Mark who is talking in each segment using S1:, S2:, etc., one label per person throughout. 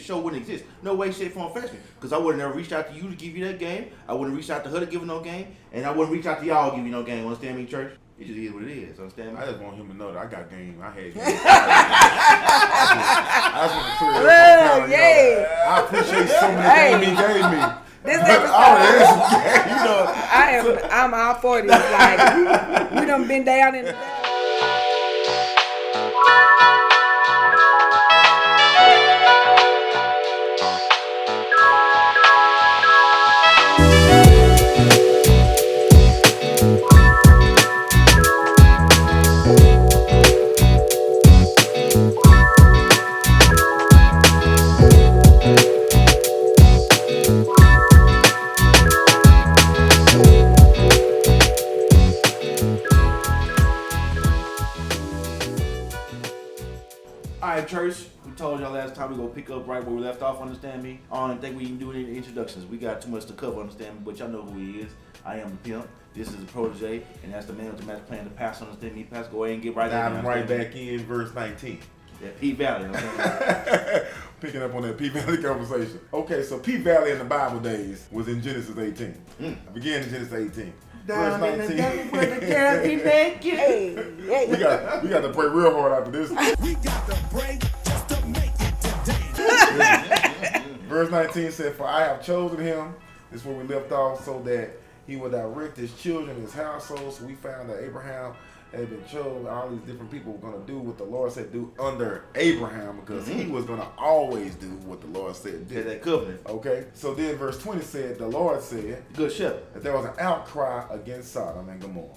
S1: show wouldn't exist. No way, shape, form, fashion. Because I wouldn't have reached out to you to give you that game. I wouldn't reach out to her to give her no game. And I wouldn't reach out to y'all to give you no game. Understand me, church? It just is what it is. Understand me?
S2: I just want him to know that I got game. I had game. I just want to clear it up. Yeah. I appreciate so many things he gave me.
S3: This episode, I'm all for this. Like, we done been down in the
S1: Church, we told y'all last time we gonna pick up right where we left off, understand me? I don't think we can do any introductions. We got too much to cover, understand me? But y'all know who he is. I am the pimp. This is the protege, and that's the man with the match plan, the pastor, understand me? Pastor, go ahead and get right in.
S2: I'm right back in verse 19.
S1: Yeah, P Valley, understand me?
S2: Picking up on that P Valley conversation. Okay, so P Valley in the Bible days was in Genesis 18. I began in Genesis 18.
S1: Down
S2: verse 19.
S1: In the desert where the girl be naked.
S2: We got to pray real hard after this.
S4: We got to pray just to make it today.
S2: Verse 19 said, "For I have chosen him," this is where we left off, "so that he will direct his children, his household." So we found that Abraham had been chosen. All these different people were going to do what the Lord said do under Abraham, because he was going to always do what the Lord said do.
S1: That covenant.
S2: Okay, so then verse 20 said, the Lord said,
S1: good shepherd,
S2: that there was an outcry against Sodom and Gomorrah.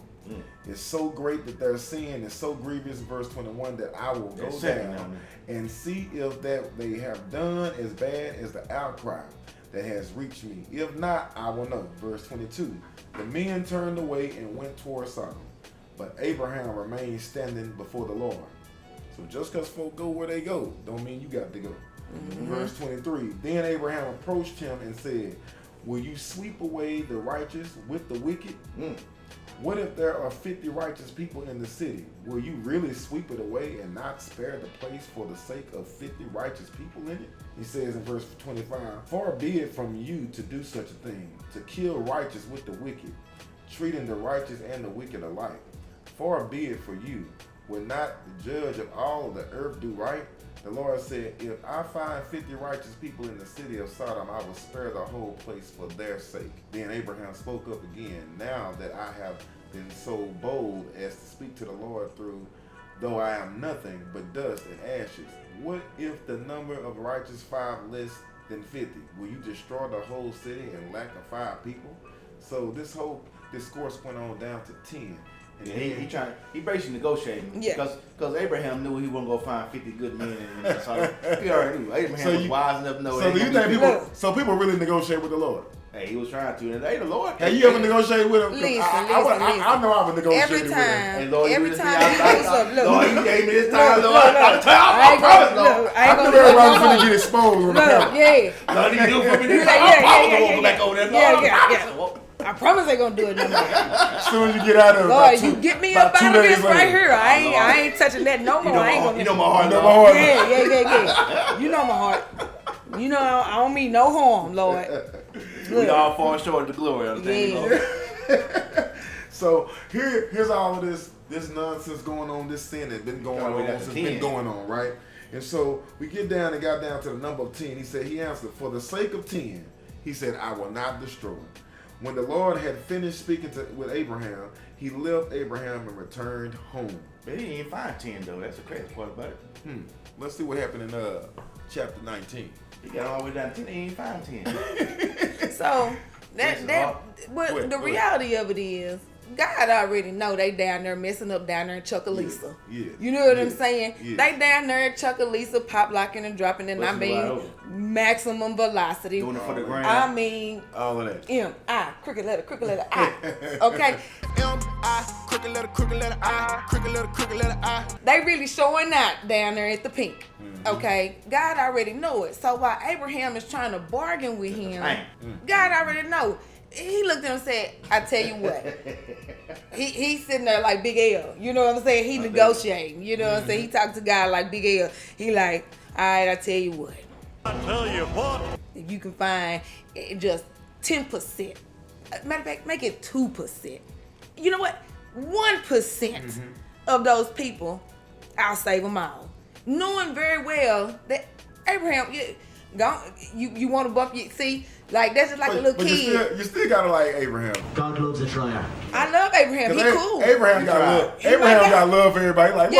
S2: It's so great that their sin is so grievous, verse 21, that I will go down and see if that they have done as bad as the outcry that has reached me. If not, I will know. Verse 22, the men turned away and went toward Sodom, but Abraham remained standing before the Lord. So just because folk go where they go, don't mean you got to go. Verse 23, then Abraham approached him and said, will you sweep away the righteous with the wicked? What if there are 50 righteous people in the city? Will you really sweep it away and not spare the place for the sake of 50 righteous people in it? He says in verse 25, far be it from you to do such a thing, to kill righteous with the wicked, treating the righteous and the wicked alike. Far be it for you. Will not the judge of all of the earth do right? The Lord said, if I find 50 righteous people in the city of Sodom, I will spare the whole place for their sake. Then Abraham spoke up again, now that I have been so bold as to speak to the Lord through, though I am nothing but dust and ashes. What if the number of righteous 5 less than 50? Will you destroy the whole city in lack of 5 people? So this whole discourse went on down to 10.
S1: Yeah, he basically negotiating because Abraham knew he wasn't gonna find 50 good men in Sodom. He already knew. Abraham was wise enough to know.
S2: So do you think people really negotiate with the Lord?
S1: Hey, he was trying to. And hey, the Lord.
S2: Have you ever negotiated with him?
S3: Listen.
S2: I know I've negotiated with him.
S3: Every time,
S1: Lord,
S3: every time he does something,
S1: Lord, you gave me this time, Lord.
S2: I knew everybody was going to get exposed on the camera.
S3: Yeah.
S1: Lord, you do for me this time. I'll go back over there.
S3: Yeah. I promise I ain't gonna do it no more.
S2: As soon as you get out of it,
S3: Lord, you get me up out of this right here. I ain't touching that no more.
S1: You know my heart.
S3: Yeah. You know my heart. You know I don't mean no harm, Lord.
S1: We all fall short of the glory. Understand?
S2: So here's all of this nonsense going on. This sin that's been going on since been going on, right? And so we got down to the number of 10. He answered, for the sake of 10, he said, I will not destroy. When the Lord had finished speaking with Abraham, he left Abraham and returned home.
S1: But he didn't find 10 though. That's the crazy part about it.
S2: Let's see what happened in chapter 19.
S1: He got all the way down to 10. He ain't find 10.
S3: So the reality of it is, God already know they down there messing up down there in Chucalissa.
S2: Yeah.
S3: You know what I'm saying?
S2: Yeah.
S3: They down there in Chucalissa, pop locking and dropping, and I mean maximum velocity.
S1: Doing it for the ground.
S3: I mean
S2: all of that.
S3: M-I, crooked letter I. Okay.
S4: M-I, crooked letter I, crooked letter I.
S3: They really showing out down there at the pink. Okay, God already know it. So while Abraham is trying to bargain with him, God already know. He looked at him and said, I tell you what. He's sitting there like Big L. You know what I'm saying? He negotiating. You know what I'm saying? He talked to God like Big L. He like, all right, I tell you what.
S4: I tell you what.
S3: If you can find just 10%, matter of fact, make it 2%. You know what? 1% of those people, I'll save them all. Knowing very well that Abraham, you want to buff, see, like that's just like a little kid.
S2: You still gotta like Abraham.
S5: God loves a trier.
S3: I love Abraham. He cool.
S2: Abraham got love. Abraham got love for everybody. Like,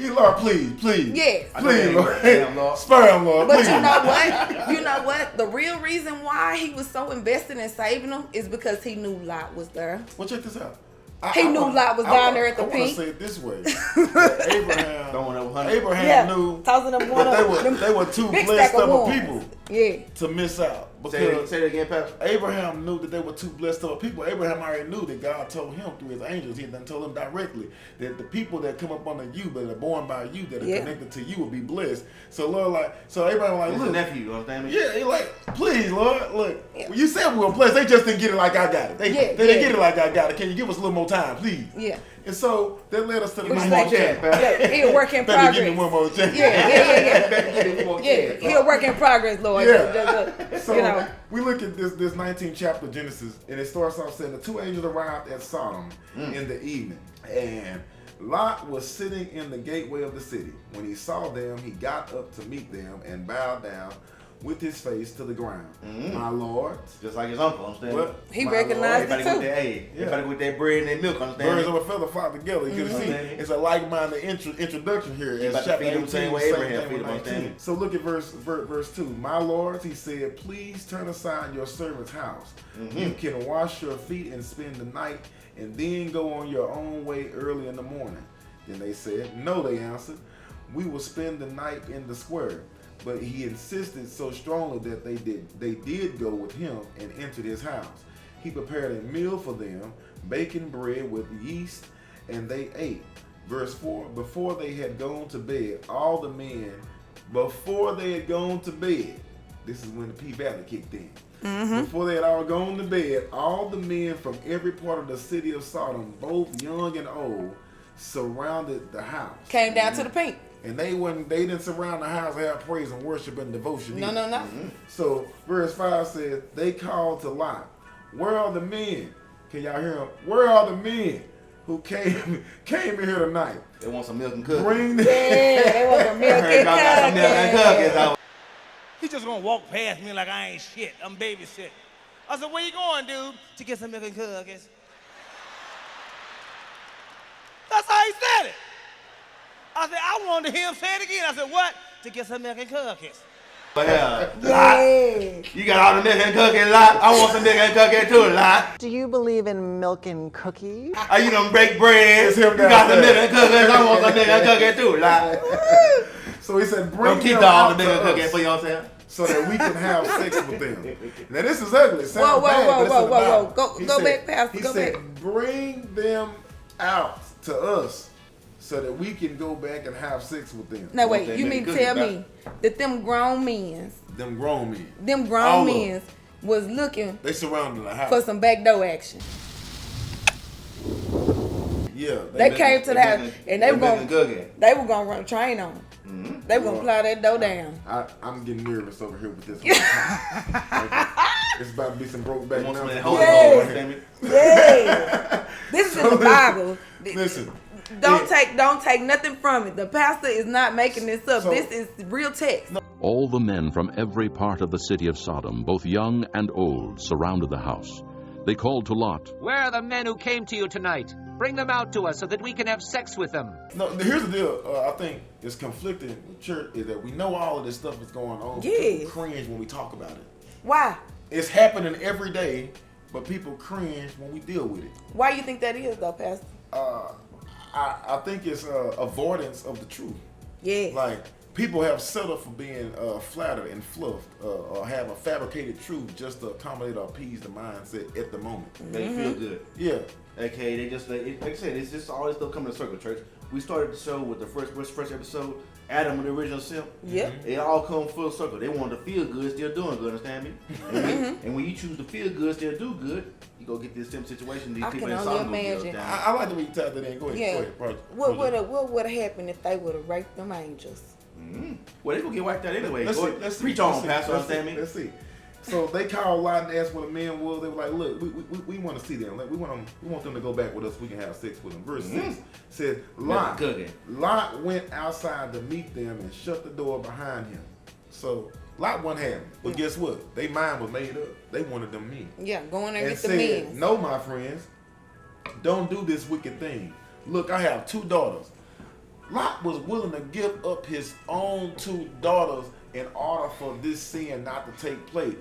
S2: Lord, please.
S3: Yes.
S2: Please, Lord. Spare him, Lord.
S3: But
S2: please.
S3: you know what? You know what? The real reason why he was so invested in saving them is because he knew Lot was there.
S2: Well, check this out.
S3: He knew Lot was down there at the
S2: I
S3: pink.
S2: want to say it this way. That Abraham knew
S3: tossing them one
S2: that they were too blessed of a people to miss out. Because
S1: say it again, Pastor.
S2: Abraham knew that they were too blessed of a people. Abraham already knew that God told him through his angels. He had done told him directly that the people that come up under you, that are born by you, that are connected to you, will be blessed. So Lord, Abraham was like, look,
S1: nephew, you understand me?
S2: Yeah, he like, please, Lord, look. Well, you said we were blessed. They just didn't get it like I got it. They didn't get it like I got it. Can you give us a little more time, please?
S3: Yeah.
S2: And so that led us to the
S3: He a work in
S2: Better
S3: progress.
S2: give me one more chance.
S3: He a work in progress, Lord.
S2: Yeah. So
S3: you know.
S2: we look at this 19th chapter of Genesis, and it starts off saying the two angels arrived at Sodom in the evening, and Lot was sitting in the gateway of the city. When he saw them, he got up to meet them and bowed down with his face to the ground. My Lord.
S1: Just like his uncle, understand?
S2: What?
S3: He
S2: My
S3: recognized
S2: Lord.
S3: it too.
S1: Everybody with that bread and that milk, understand?
S2: Birds of a feather flock together. You can see it's a like-minded introduction here.
S1: He about to feed them same way Abraham feed them, understand?
S2: So look at verse 2. My lords, he said, please turn aside your servant's house. You can wash your feet and spend the night, and then go on your own way early in the morning. Then they said, no, they answered. We will spend the night in the square. But he insisted so strongly that they did go with him and entered his house. He prepared a meal for them, baking bread with yeast, and they ate. Verse 4, before they had gone to bed, this is when the P-Valley kicked in. Before they had all gone to bed, all the men from every part of the city of Sodom, both young and old, surrounded the house.
S3: Came down to the pink.
S2: And they didn't surround the house, have praise and worship and devotion.
S3: No.
S2: So verse 5 says, they called to Lot, where are the men? Can y'all hear them? Where are the men who came in here tonight?
S1: They want some milk and cookies.
S2: Bring them.
S3: They want some milk and cookies.
S6: He just gonna walk past me like I ain't shit. I'm babysitting. I said, where you going, dude? To get some milk and cookies. That's how he said it. I said, I wanted to hear him say it again. I said, what? To get some milk and cookies.
S1: Lot. You got all the milk and cookies, Lot. I want some milk and cookies too, Lot.
S7: Do you believe in milk and cookies?
S1: Are you done break bread? You got some milk and cookies. I want some milk and cookies too, Lot.
S2: So he said, bring
S1: Don't keep
S2: them
S1: all
S2: out
S1: the milk
S2: to
S1: and cookies
S2: us
S1: for yourself.
S2: so that we can have sex with them. Now this is ugly. It sounds
S3: Whoa.
S2: bad,
S3: Go back, Pastor.
S2: He
S3: Go
S2: said,
S3: back.
S2: bring them out to us so that we can go back and have sex with them.
S3: Now wait, you mean to tell me that them grown men was looking
S2: They surrounded the house
S3: for some backdoor action?
S2: Yeah,
S3: They came to the house and they were gonna run a train on them. They were gonna plow that door down.
S2: I'm getting nervous over here with this. It's about to be some broke back now.
S3: Yeah. This is in the Bible.
S2: Listen.
S3: Don't take nothing from it. The pastor is not making this up. This is real text.
S8: All the men from every part of the city of Sodom, both young and old, surrounded the house. They called to Lot.
S9: Where are the men who came to you tonight? Bring them out to us so that we can have sex with them.
S2: No, here's the deal. I think it's conflicting with church is that we know all of this stuff is going on.
S3: Yes.
S2: People cringe when we talk about it.
S3: Why?
S2: It's happening every day, but people cringe when we deal with it.
S3: Why you think that is though, Pastor?
S2: I think it's avoidance of the truth.
S3: Yeah.
S2: Like, people have settled for being flattered and fluffed or have a fabricated truth just to accommodate or appease the mindset at the moment.
S1: They feel good.
S2: Yeah.
S1: Okay, they just, like I said, it's just all this stuff coming in a circle, church. We started the show with the first episode, Adam and the original Simp.
S3: Yep.
S1: It all come full circle. They wanted to feel good, still doing good, understand me? And when you choose to feel good, still do good, you go get this Simp situation. These
S3: I
S1: people
S3: can
S1: in
S3: only
S1: Sodom
S3: imagine.
S2: I like the way you tapped it in. Go ahead.
S3: Yeah.
S2: Go ahead.
S3: What would have happened if they would have raped them angels?
S1: Well, they gonna get wiped out anyway.
S2: Let's
S1: preach on, Pastor. Understand me?
S2: Let's see. So they called Lot and asked what the men was. They were like, "Look, we want to see them. Like, we want them to go back with us. We can have sex with them." Verse 6 says, Lot went outside to meet them and shut the door behind him. So Lot wasn't having. But guess what? Their mind was made up. They wanted them men.
S3: Yeah, go in there and get the
S2: said,
S3: men.
S2: "No, my friends, don't do this wicked thing. Look, I have 2 daughters." Lot was willing to give up his own 2 daughters in order for this sin not to take place.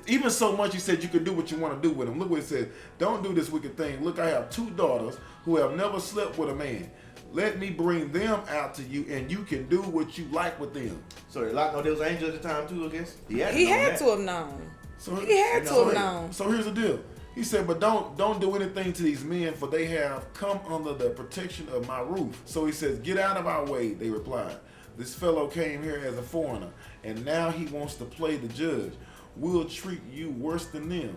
S2: Even so much, he said you could do what you want to do with them. Look what he said. Don't do this wicked thing. Look, I have 2 daughters who have never slept with a man. Let me bring them out to you, and you can do what you like with them.
S1: So Lot know there was angels at the time too, I guess?
S3: He had to have known.
S2: So
S3: he had to have known.
S2: So here's the deal. He said, but don't do anything to these men, for they have come under the protection of my roof. So he says, get out of our way, they replied. This fellow came here as a foreigner, and now he wants to play the judge. We'll treat you worse than them.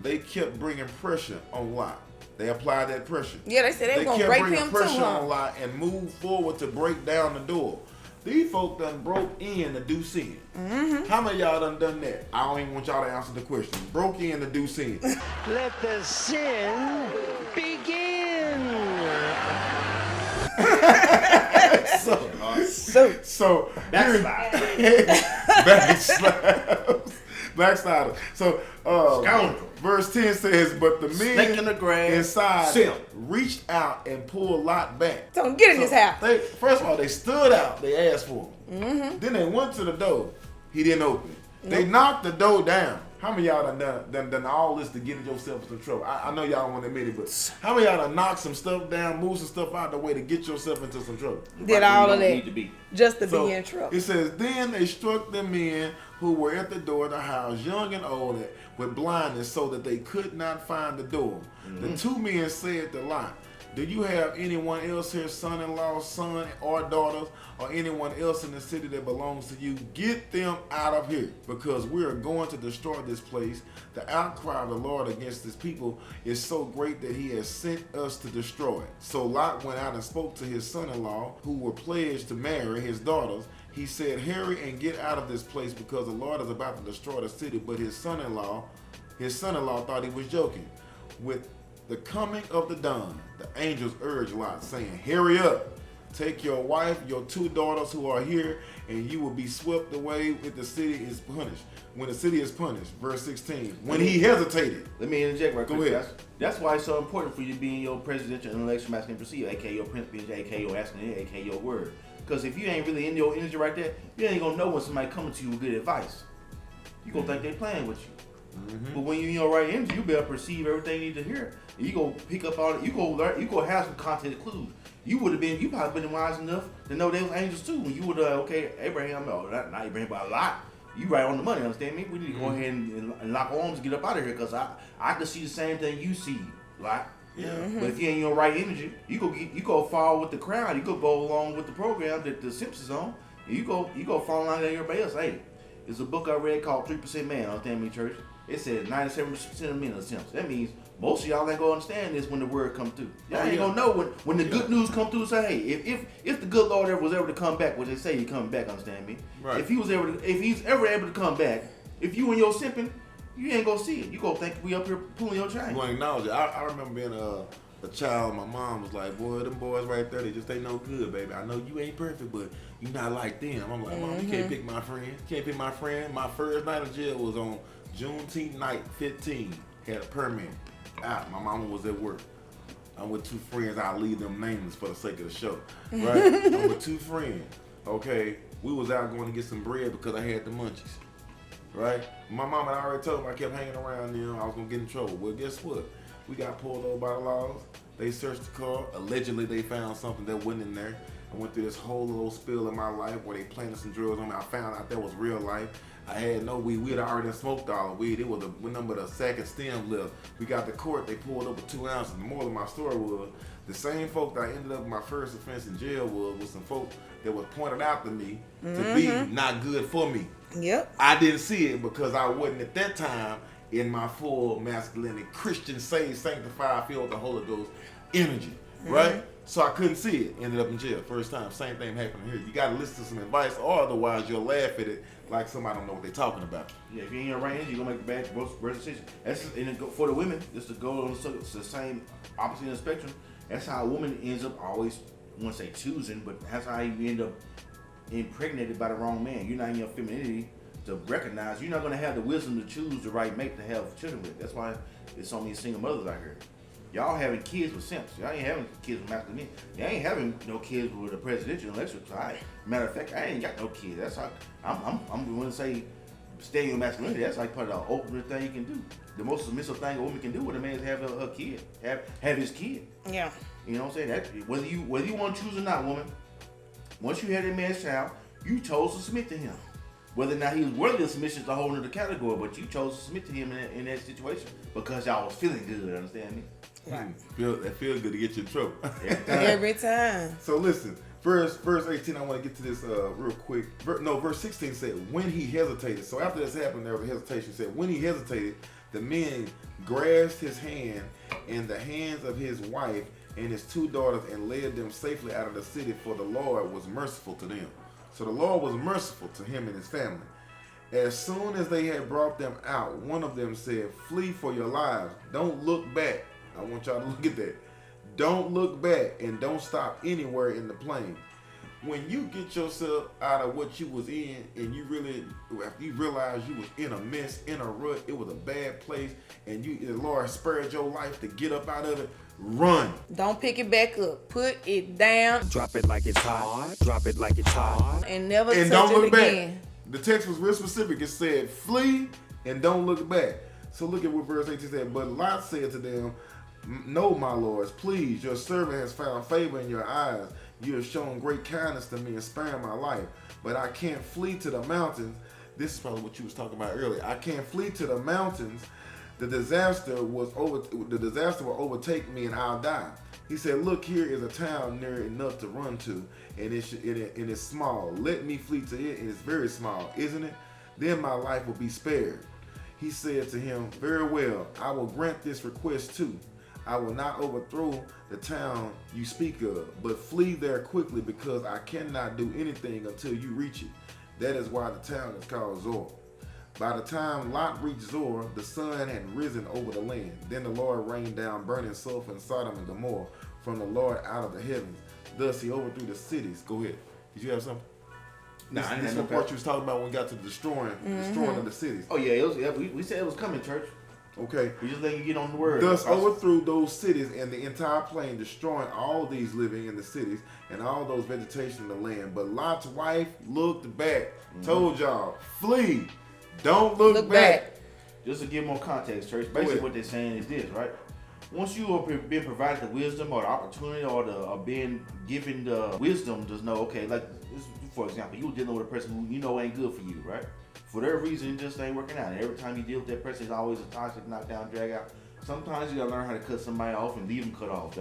S2: They kept bringing pressure on Lot. They applied that pressure.
S3: Yeah, they said they were going to break him too. They kept bringing pressure on Lot and moved forward to break down the door. These folk done broke in to do sin. How many of y'all done that? I don't even want y'all to answer the question. Broke in to do sin.
S5: Let the sin begin.
S2: So backslider. So
S1: scoundrel.
S2: Verse 10 says, but the men
S1: in the grass,
S2: inside
S1: Simp.
S2: reached out and pulled Lot back.
S3: So get in his house.
S2: First of all, they stood out. They asked for him. Then they went to the door. He didn't open it. They knocked the door down. How many of y'all done all this to get yourself into trouble? I know y'all don't want to admit it, but how many of y'all done knocked some stuff down, moved some stuff out of the way to get yourself into some trouble?
S3: Did all of that just to be in trouble.
S2: It says, then they struck the men who were at the door of the house, young and old, with blindness, so that they could not find the door. The 2 men said to Lot, do you have anyone else here, son-in-law, son or daughters, or anyone else in the city that belongs to you? Get them out of here, because we are going to destroy this place. The outcry of the Lord against this people is so great that he has sent us to destroy it. So Lot went out and spoke to his son-in-law, who were pledged to marry his daughters. He said, hurry and get out of this place, because the Lord is about to destroy the city. But his son-in-law thought he was joking. With the coming of the dawn, the angels urged Lot, saying, hurry up, take your wife, your 2 daughters who are here, and you will be swept away if the city is punished. When the city is punished. Verse 16. When he hesitated.
S1: Let me interject right quick.
S2: Go ahead.
S1: That's why it's so important for you being your presidential and election masculine procedure, aka your principles, aka your masculine, aka your word. Because if you ain't really in your energy right there, you ain't gonna know when somebody coming to you with good advice. You gonna think they playing with you. But when you in your right energy, you be able to perceive everything you need to hear. You go pick up on it. You go learn. You go have some content clues. You probably been wise enough to know they was angels too. When you would okay, Abraham, not Abraham, but Lot. You right on the money. Understand me? We need to go ahead and lock arms and get up out of here, because I can see the same thing you see, Lot. Yeah. But if you ain't in your right energy, you go fall with the crowd. You go along with the program that the Simp is on. You go fall along with everybody else. Hey, there's a book I read called 3% Man. Understand me, church? It says 97% of men are simps. That means most of y'all ain't gonna understand this when the word come through. Y'all ain't gonna know when the good news come through. Say, hey, if the good Lord ever was able to come back, what they say he coming back. Understand me? Right. If he's ever able to come back, if you and your simping, you ain't gonna see it. You gonna think we up here pulling your chain.
S2: You ain't acknowledge it. I remember being a child. My mom was like, boy, them boys right there, they just ain't no good, baby. I know you ain't perfect, but you not like them. I'm like, Mom, you can't pick my friend. You can't pick my friend. My first night of jail was on Juneteenth night, 15. Had a permit out. My mama was at work. I'm with 2 friends. I'll leave them nameless for the sake of the show. Right? I'm with 2 friends. Okay. We was out going to get some bread because I had the munchies. Right? My mama had already told me I kept hanging around them. I was going to get in trouble. Well, guess what? We got pulled over by the laws. They searched the car. Allegedly, they found something that wasn't in there. I went through this whole little spill in my life where they planted some drugs on me. I found out that was real life. I had no weed. We had already smoked all the weed. It was a number of second stem left. We got to court. They pulled over 2 ounces. The moral of my story was the same folk that I ended up with my first offense in jail was some folk that was pointed out to me to be not good for me.
S3: Yep.
S2: I didn't see it because I wasn't at that time in my full masculinity, Christian, saved, sanctified, filled with the Holy Ghost energy. Right? So I couldn't see it. Ended up in jail. First time. Same thing happened here. You got to listen to some advice, or otherwise you'll laugh at it like somebody don't know what they're talking about.
S1: Yeah, if you ain't in the right energy, you're going to make a bad decision. That's just, and for the women, just to go on the same opposite end of the spectrum, that's how a woman ends up always, I won't say choosing, but that's how you end up impregnated by the wrong man. You're not in your femininity to recognize. You're not going to have the wisdom to choose the right mate to have children with. That's why there's so many single mothers out here. Y'all having kids with simps. Y'all ain't having kids with masculine. Y'all ain't having no kids with a presidential election. So matter of fact, I ain't got no kids. That's how I'm going to say staying with masculinity. That's like part of the ultimate thing you can do. The most submissive thing a woman can do with a man is have her kid, have his kid.
S3: Yeah.
S1: You know what I'm saying? That whether you want to choose or not, woman. Once you had that man's child, you chose to submit to him. Whether or not he was worthy of submission is a whole other category, but you chose to submit to him in that situation because y'all was feeling good. Understand me?
S3: Right.
S2: That feels good to get you in trouble.
S3: Every time.
S2: So listen, verse 18, I want to get to this real quick. Verse 16 said, when he hesitated. So after this happened, there was a hesitation. It said, when he hesitated, the men grasped his hand and the hands of his wife and his 2 daughters and led them safely out of the city, for the Lord was merciful to them. So the Lord was merciful to him and his family. As soon as they had brought them out, one of them said, flee for your lives. Don't look back. I want y'all to look at that. Don't look back and don't stop anywhere in the plain. When you get yourself out of what you was in and you realize you was in a mess, in a rut, it was a bad place, and the Lord spared your life to get up out of it, run.
S3: Don't pick it back up. Put it down.
S4: Drop it like it's hot. Drop it like it's hot.
S3: And never
S2: And
S3: touch
S2: don't
S3: it
S2: look
S3: again.
S2: back. The text was real specific. It said, flee and don't look back. So look at what verse 18 said. But Lot said to them, no, my lords, please, your servant has found favor in your eyes. You have shown great kindness to me and spared my life. But I can't flee to the mountains. This is probably what you was talking about earlier. I can't flee to the mountains. The disaster will overtake me and I'll die. He said, look, here is a town near enough to run to, and it's small. Let me flee to it, and it's very small, isn't it? Then my life will be spared. He said to him, very well, I will grant this request too. I will not overthrow the town you speak of, but flee there quickly, because I cannot do anything until you reach it. That is why the town is called Zoar. By the time Lot reached Zoar, the sun had risen over the land. Then the Lord rained down burning sulfur in Sodom and Gomorrah from the Lord out of the heavens. Thus he overthrew the cities. Go ahead. Did you have something?
S1: Nah,
S2: this is the part you was talking about when we got to destroying of the cities.
S1: Oh yeah, we said it was coming, church.
S2: Okay.
S1: We just letting you get on the word.
S2: Thus overthrew those cities and the entire plain, destroying all these living in the cities and all those vegetation in the land. But Lot's wife looked back. Told y'all, flee. Don't look back.
S1: Just to give more context, church, basically what they're saying is this, right? Once you have been provided the wisdom or the opportunity or being given the wisdom to know, okay, like this, for example, you were dealing with a person who you know ain't good for you, right? For their reason, it just ain't working out. And every time you deal with that person, it's always a toxic, knockdown, drag out. Sometimes you gotta learn how to cut somebody off and leave them cut off.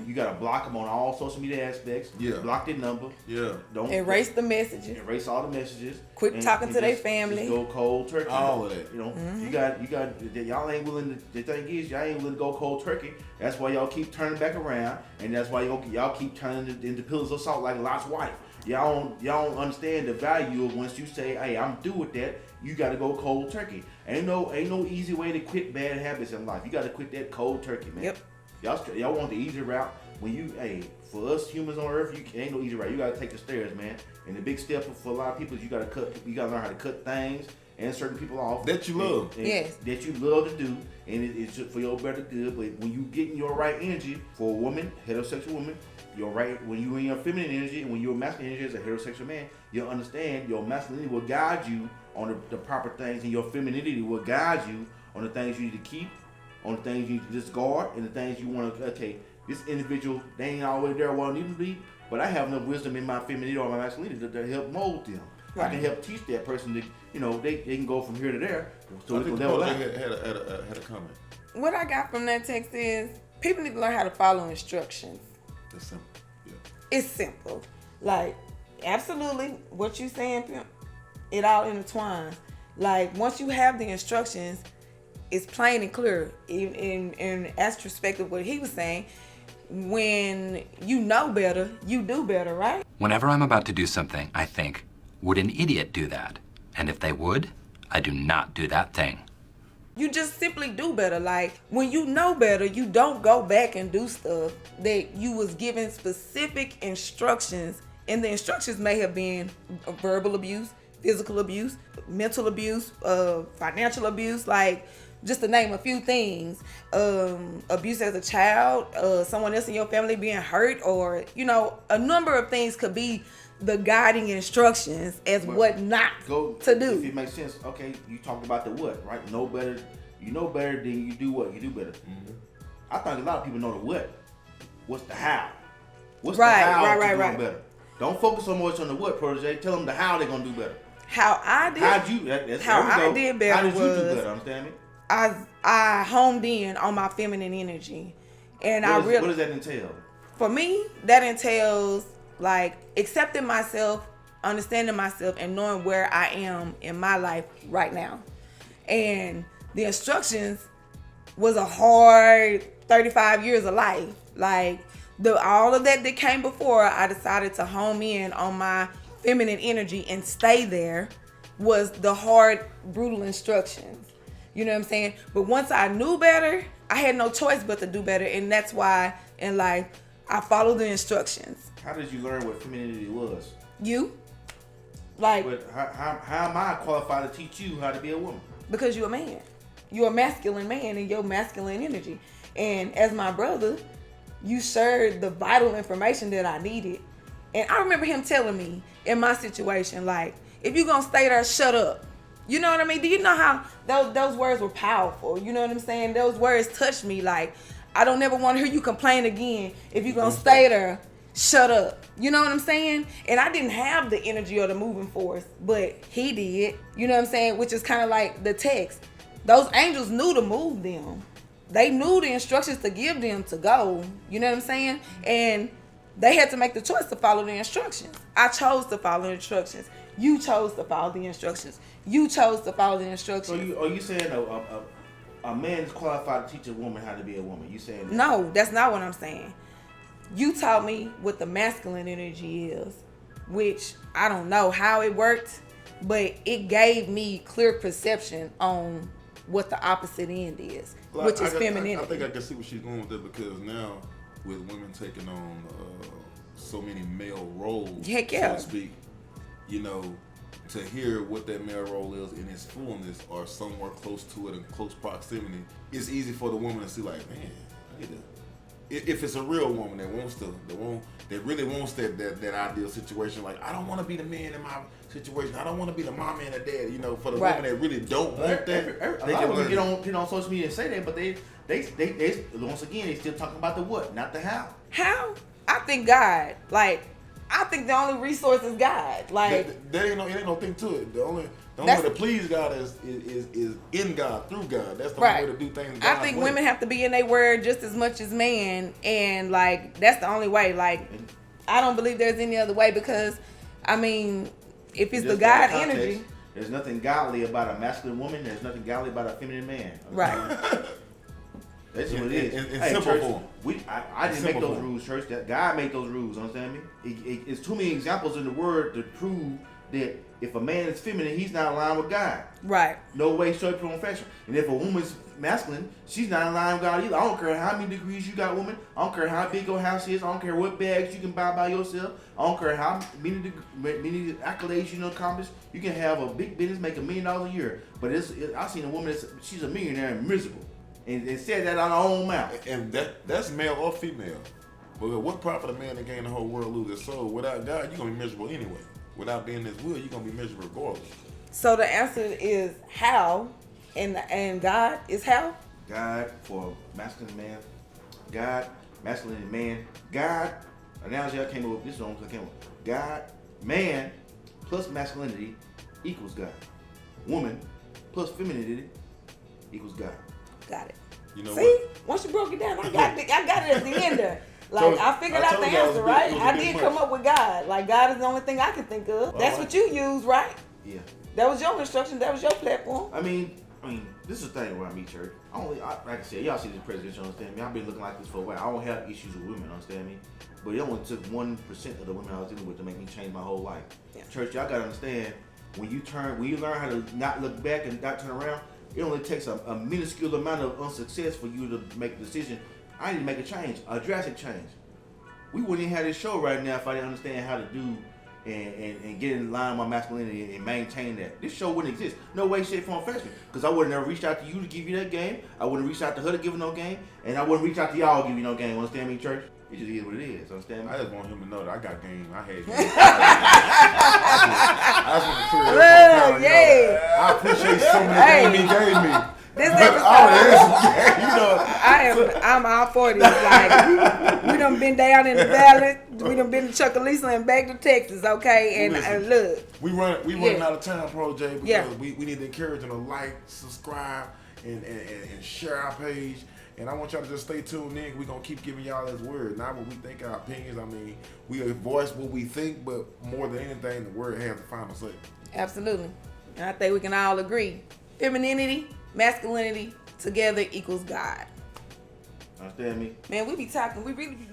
S1: You gotta block them on all social media aspects.
S2: Yeah.
S1: Block their number.
S2: Yeah.
S3: Don't erase the messages.
S1: Erase all the messages.
S3: Quit talking to their family.
S1: Just go cold turkey.
S2: All of that.
S1: You know, you got. Y'all ain't willing to. The thing is, y'all ain't willing to go cold turkey. That's why y'all keep turning back around, and that's why y'all keep turning into pillars of salt like Lot's wife. Y'all don't understand the value of once you say, hey, I'm through with that, you gotta go cold turkey. Ain't no easy way to quit bad habits in life. You gotta quit that cold turkey, man.
S3: Yep.
S1: Y'all want the easy route. For us humans on earth, ain't no easy route. You gotta take the stairs, man. And the big step for a lot of people is you gotta learn how to cut things and certain people off.
S2: That you love.
S3: Yes.
S1: That you love to do, and it's just for your better good. But when you get in your right energy, for a woman, heterosexual woman, when you in your feminine energy and when you're masculine energy as a heterosexual man, you'll understand your masculinity will guide you on the proper things, and your femininity will guide you on the things you need to keep, on the things you need to discard, and the things you want to, okay, this individual, they ain't always there where I need them to be, but I have enough wisdom in my femininity or my masculinity to help mold them. Right. I can help teach that person that, they can go from here to there. So
S2: I think the had a comment.
S3: What I got from that text is people need to learn how to follow instructions.
S2: It's simple. Yeah.
S3: It's simple. Like, absolutely, what you saying, Pimp, it all intertwines. Like, once you have the instructions, it's plain and clear. In aspect of what he was saying, when you know better, you do better, right?
S10: Whenever I'm about to do something, I think, would an idiot do that? And if they would, I do not do that thing.
S3: You just simply do better. Like, when you know better, you don't go back and do stuff that you was given specific instructions, and the instructions may have been verbal abuse, physical abuse, mental abuse, financial abuse, like, just to name a few things. Abuse as a child, someone else in your family being hurt, or, you know, a number of things could be the guiding instructions as what not to do.
S1: If it makes sense, okay, you talked about the what, right? Know better, you know better, then you do what? You do better. Mm-hmm. I think a lot of people know the what. What's the how? What's the how to do better? Don't focus so much on the what, protege. Tell them the how they're gonna do better.
S3: How I did.
S1: I did better.
S3: How did you do better?
S1: Understand me?
S3: I homed in on my feminine energy, and what
S1: does that entail?
S3: For me, that entails like accepting myself, understanding myself, and knowing where I am in my life right now. And the instructions was a hard 35 years of life. Like all of that came before I decided to home in on my feminine energy and stay there was the hard, brutal instructions. You know what I'm saying? But once I knew better, I had no choice but to do better. And that's why in life, I followed the instructions.
S1: How did you learn what femininity was?
S3: You. Like.
S1: But how am I qualified to teach you how to be a woman?
S3: Because you're a man. You're a masculine man in your masculine energy. And as my brother, you shared the vital information that I needed. And I remember him telling me in my situation, like, if you're going to stay there, shut up. You know what I mean? Do you know how those words were powerful? You know what I'm saying? Those words touched me. Like, I don't ever want to hear you complain again. If you're going to stay there, shut up. You know what I'm saying? And I didn't have the energy or the moving force, but he did. You know what I'm saying? Which is kind of like the text. Those angels knew to move them. They knew the instructions to give them to go. You know what I'm saying? And they had to make the choice to follow the instructions. I chose to follow the instructions. You chose to follow the instructions. You chose to follow the instructions.
S1: So are you saying a man is qualified to teach a woman how to be a woman? You saying that?
S3: No, that's not what I'm saying. You taught me what the masculine energy is, which I don't know how it worked, but it gave me clear perception on what the opposite end is, which is femininity.
S2: I think I can see what she's going with it, because now with women taking on so many male roles, so to speak, you know, to hear what that male role is in its fullness or somewhere close to it in close proximity, it's easy for the woman to see, like, man, I get that. If it's a real woman that really wants that ideal situation, like, I don't want to be the man in my situation. I don't want to be the mama and the dad. You know, for the women that really don't want that,
S1: a lot of women get on social media and say that, but they once again they still talking about the what, not the how.
S3: How? I think God. Like, I think the only resource is God. Like,
S2: there ain't no thing to it. The only way to please God is in God, through God. That's the only way to do things God's
S3: I think
S2: way.
S3: women have to be in their word just as much as men, and like that's the only way. Like, I don't believe there's any other way, because I mean, if it's the God energy,
S1: there's nothing godly about a masculine woman. There's nothing godly about a feminine man.
S3: Right.
S1: That's what it is.
S2: In simple form.
S1: I didn't make those rules, church. That God made those rules. Understand me? It's too many examples in the word to prove that if a man is feminine, he's not aligned with God.
S3: Right.
S1: No way, shape, form, fashion. And if a woman's masculine, she's not aligned with God either. I don't care how many degrees you got, woman. I don't care how big your house is. I don't care what bags you can buy by yourself. I don't care how many accolades you accomplish. You can have a big business, make $1 million a year. But I've seen a woman she's a millionaire and miserable. And said that on her own mouth.
S2: And that's male or female. But what profit a man to gain the whole world, lose his soul? Without God, you're going to be miserable anyway. Without being His will, you're going to be miserable regardless.
S3: So the answer is how, and God is how?
S1: God for masculine man. God, masculine man. God, analogy I came up with, this one I came up with. God, man plus masculinity equals God. Woman plus femininity equals God.
S3: Got it.
S2: You know
S3: See,
S2: what?
S3: once you broke it down, I got it at the end there. Like, I figured out the answer, right? I did come up with God. Like, God is the only thing I can think of. That's what you use, right?
S1: Yeah.
S3: That was your instruction. That was your platform.
S1: I mean, I mean, this is the thing around me, church. Like I said, y'all see this presidential, understand me? I've been looking like this for a while. I don't have issues with women, understand me? But it only took 1% of the women I was dealing with to make me change my whole life. Yeah. Church, y'all gotta understand, when you learn how to not look back and not turn around, it only takes a minuscule amount of unsuccess for you to make a decision. I need to make a change, a drastic change. We wouldn't even have this show right now if I didn't understand how to do and get in line with my masculinity and maintain that. This show wouldn't exist. No way, shape, form, fashion. Because I would have never reached out to you to give you that game. I wouldn't reach out to her to give her no game. And I wouldn't reach out to y'all to give you no game. Understand me, church? It just is what it is. Understand me?
S2: I just want him to know that I got game. I had game. I just want to clear it up. I appreciate some of the game he gave me.
S3: This episode, I'm all for this. Like, we done been down in the valley, we done been to Chucalissa and back to Texas, okay? And look,
S2: we running out of time, Pro J, because we need to encourage them to like, subscribe, and share our page. And I want y'all to just stay tuned in. We're gonna keep giving y'all this word, not what we think, our opinions. I mean, we voice what we think, but more than anything, the word has the final say.
S3: Absolutely, and I think we can all agree: femininity, masculinity together equals God.
S1: Understand me?
S3: Man, we be talking. We really be.